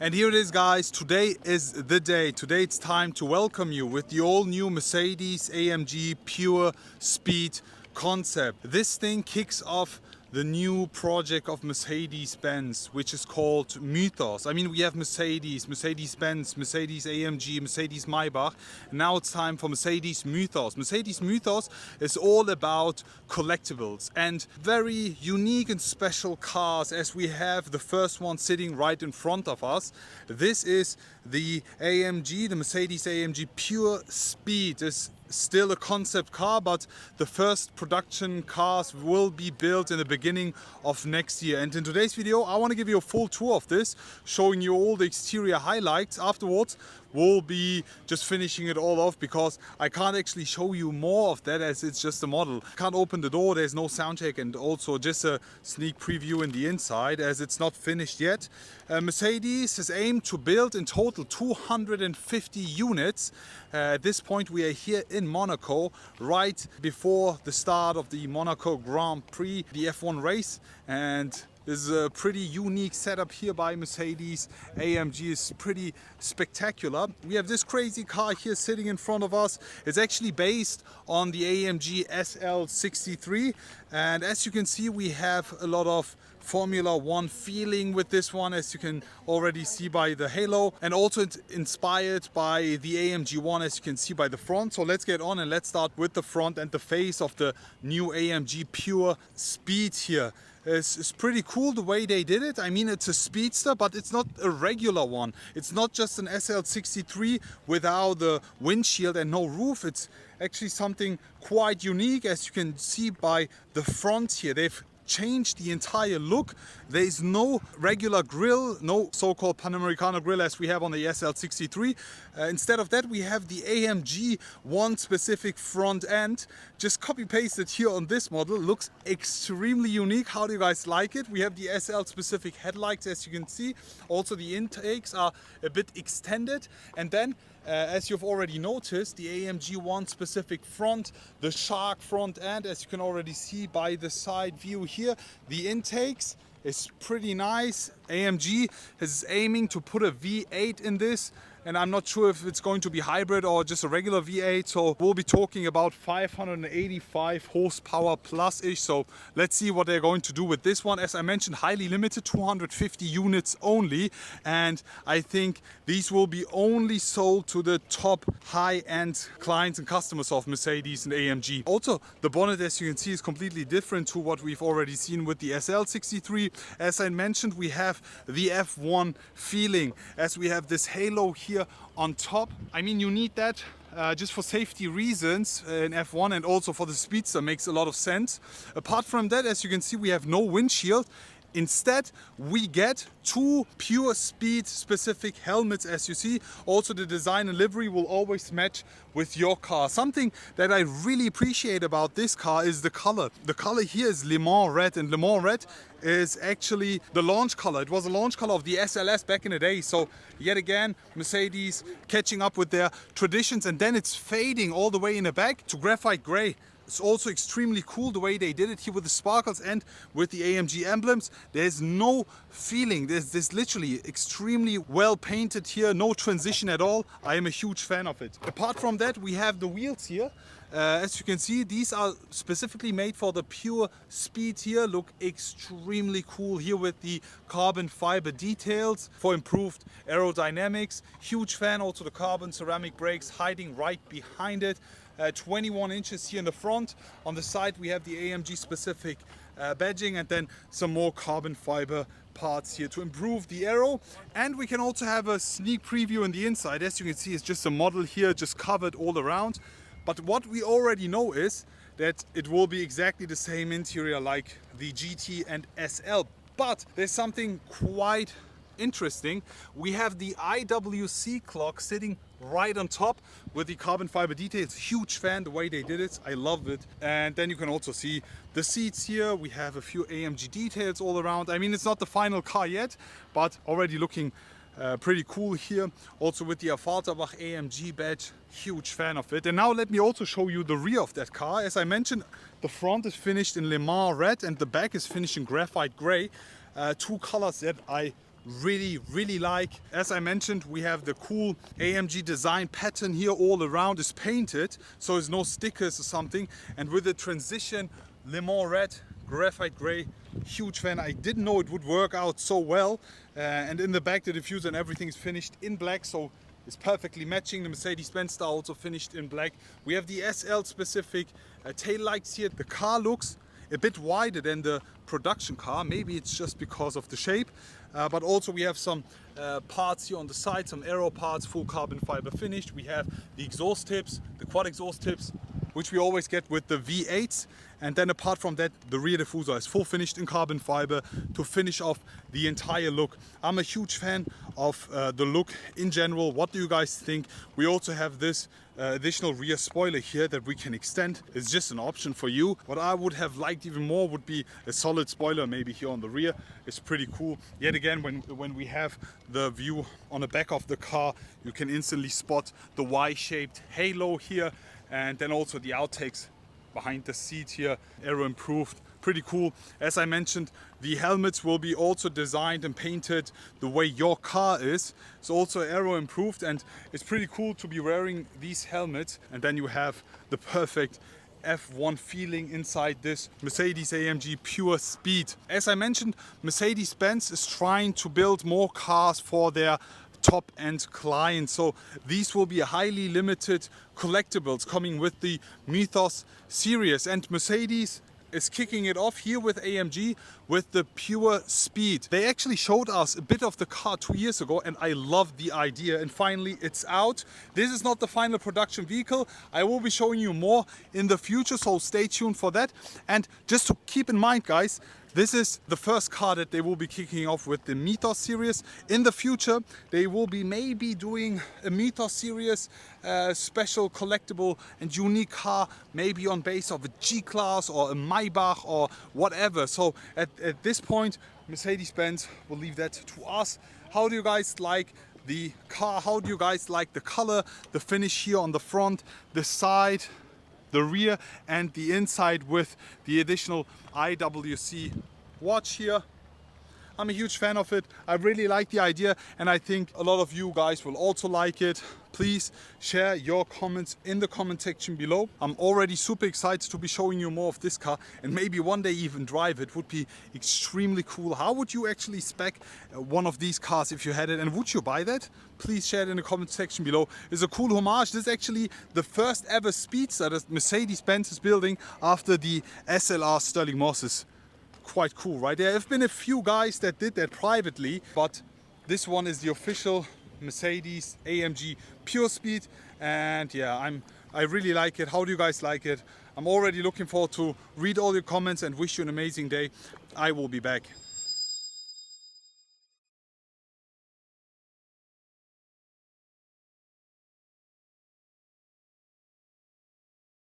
And here it is, guys. Today is the day. Today it's time to welcome you with the all new Mercedes AMG PureSpeed concept. This thing kicks off the new project of Mercedes-Benz, which is called Mythos. I mean, we have Mercedes, Mercedes-Benz, Mercedes AMG, Mercedes Maybach. And now it's time for Mercedes Mythos. Mercedes Mythos is all about collectibles and very unique and special cars, as we have the first one sitting right in front of us. This is the AMG, the Mercedes AMG PureSpeed. It's still a concept car, but the first production cars will be built in the beginning of next year. And in today's video I want to give you a full tour of this, showing you all the exterior highlights. Afterwards we'll be just finishing it all off, because I can't actually show you more of that as it's just a model. Can't open the door, there's no sound check, and also just a sneak preview in the inside as it's not finished yet. Mercedes has aimed to build in total 250 units. At this point we are here in Monaco, right before the start of the Monaco Grand Prix, the F1 race, and this is a pretty unique setup here by Mercedes. AMG is pretty spectacular. We have this crazy car here sitting in front of us. It's actually based on the AMG SL63, and as you can see we have a lot of Formula One feeling with this one, as you can already see by the halo, and also it's inspired by the AMG One, as you can see by the front. So let's get on and let's start with the front and the face of the new AMG PureSpeed here. It's pretty cool the way they did it. I mean, it's a speedster, but it's not a regular one. It's not just an SL63 without the windshield and no roof. It's actually something quite unique, as you can see by the front here. They've changed the entire look. There is no regular grille, no so-called Panamericano grille as we have on the SL63. Instead of that we have the AMG One specific front end, just copy pasted here on this model. Looks extremely unique. How do you guys like it? We have the SL specific headlights, as you can see. Also the intakes are a bit extended, and then as you've already noticed, the AMG One specific front, the shark front end, as you can already see by the side view here. The intakes is pretty nice. AMG is aiming to put a V8 in this, and I'm not sure if it's going to be hybrid or just a regular V8, so we'll be talking about 585 horsepower plus-ish. So let's see what they're going to do with this one. As I mentioned, highly limited, 250 units only, and I think these will be only sold to the top high-end clients and customers of Mercedes and AMG. Also, the bonnet, as you can see, is completely different to what we've already seen with the SL63. As I mentioned, we have the F1 feeling, as we have this halo here on top. I mean, you need that just for safety reasons in F1, and also for the speedster makes a lot of sense. Apart from that, as you can see, we have no windshield. Instead, we get two PureSpeed specific helmets, as you see. Also, the design and livery will always match with your car. Something that I really appreciate about this car is the color. The color here is Le Mans Red, and Le Mans Red is actually the launch color. It was a launch color of the SLS back in the day. So yet again, Mercedes catching up with their traditions, and then it's fading all the way in the back to graphite gray. It's also extremely cool the way they did it here with the sparkles and with the AMG emblems. There's no feeling. There's literally extremely well painted here, no transition at all. I am a huge fan of it. Apart from that, we have the wheels here. As you can see, these are specifically made for the PureSpeed here. Look extremely cool here with the carbon fiber details for improved aerodynamics. Huge fan. Also the carbon ceramic brakes hiding right behind it. 21 inches here in the front. On the side we have the AMG specific badging, and then some more carbon fiber parts here to improve the aero. And we can also have a sneak preview in the inside. As you can see, it's just a model here, just covered all around. But what we already know is that it will be exactly the same interior like the GT and SL. But there's something quite interesting. We have the IWC clock sitting right on top with the carbon fiber details. Huge fan the way they did it. I love it. And then you can also see the seats here. We have a few AMG details all around. I mean, it's not the final car yet, but already looking pretty cool here. Also with the Affalterbach AMG badge. Huge fan of it. And now let me also show you the rear of that car. As I mentioned, the front is finished in Le Mans Red and the back is finished in graphite gray. Two colors that I really like. As I mentioned, we have the cool AMG design pattern here all around is painted, so there's no stickers or something. And with the transition Le Mans red, graphite gray, huge fan. I didn't know it would work out so well. And in the back, the diffuser and everything is finished in black, so it's perfectly matching. The Mercedes-Benz style also finished in black. We have the SL specific tail lights here. The car looks a bit wider than the production car. Maybe it's just because of the shape. But also we have some parts here on the side, some aero parts, full carbon fiber finished. We have the exhaust tips, the quad exhaust tips, which we always get with the V8s. And then apart from that, the rear diffuser is full finished in carbon fiber to finish off the entire look. I'm a huge fan of the look in general. What do you guys think? We also have this additional rear spoiler here that we can extend. It's just an option for you. What I would have liked even more would be a solid spoiler maybe here on the rear. It's pretty cool. Yet again, when we have the view on the back of the car, you can instantly spot the Y-shaped halo here, and then also the outtakes behind the seat here, aero improved, pretty cool. As I mentioned, the helmets will be also designed and painted the way your car is. It's also aero improved, and it's pretty cool to be wearing these helmets. And then you have the perfect F1 feeling inside this Mercedes-AMG PureSpeed. As I mentioned, Mercedes-Benz is trying to build more cars for their top-end clients. So these will be highly limited collectibles coming with the Mythos series, and Mercedes is kicking it off here with AMG with the PureSpeed. They actually showed us a bit of the car 2 years ago, and I love the idea, and finally it's out. This is not the final production vehicle. I will be showing you more in the future, so stay tuned for that. And just to keep in mind, guys, this is the first car that they will be kicking off with the Mythos series. In the future, they will be maybe doing a Mythos series special collectible and unique car, maybe on base of a G-Class or a Maybach or whatever. So at this point, Mercedes-Benz will leave that to us. How do you guys like the car? How do you guys like the color, the finish here on the front, the side, the rear and the inside with the additional IWC watch here? I'm a huge fan of it. I really like the idea, and I think a lot of you guys will also like it. Please share your comments in the comment section below. I'm already super excited to be showing you more of this car, and maybe one day even drive it. Would be extremely cool. How would you actually spec one of these cars if you had it, and would you buy that? Please share it in the comment section below. It's a cool homage. This is actually the first ever speedster that Mercedes-Benz is building after the SLR Sterling Mosses. Quite cool, right? There have been a few guys that did that privately, but this one is the official Mercedes AMG PureSpeed, and yeah, I really like it. How do you guys like it? I'm already looking forward to read all your comments and wish you an amazing day. I will be back.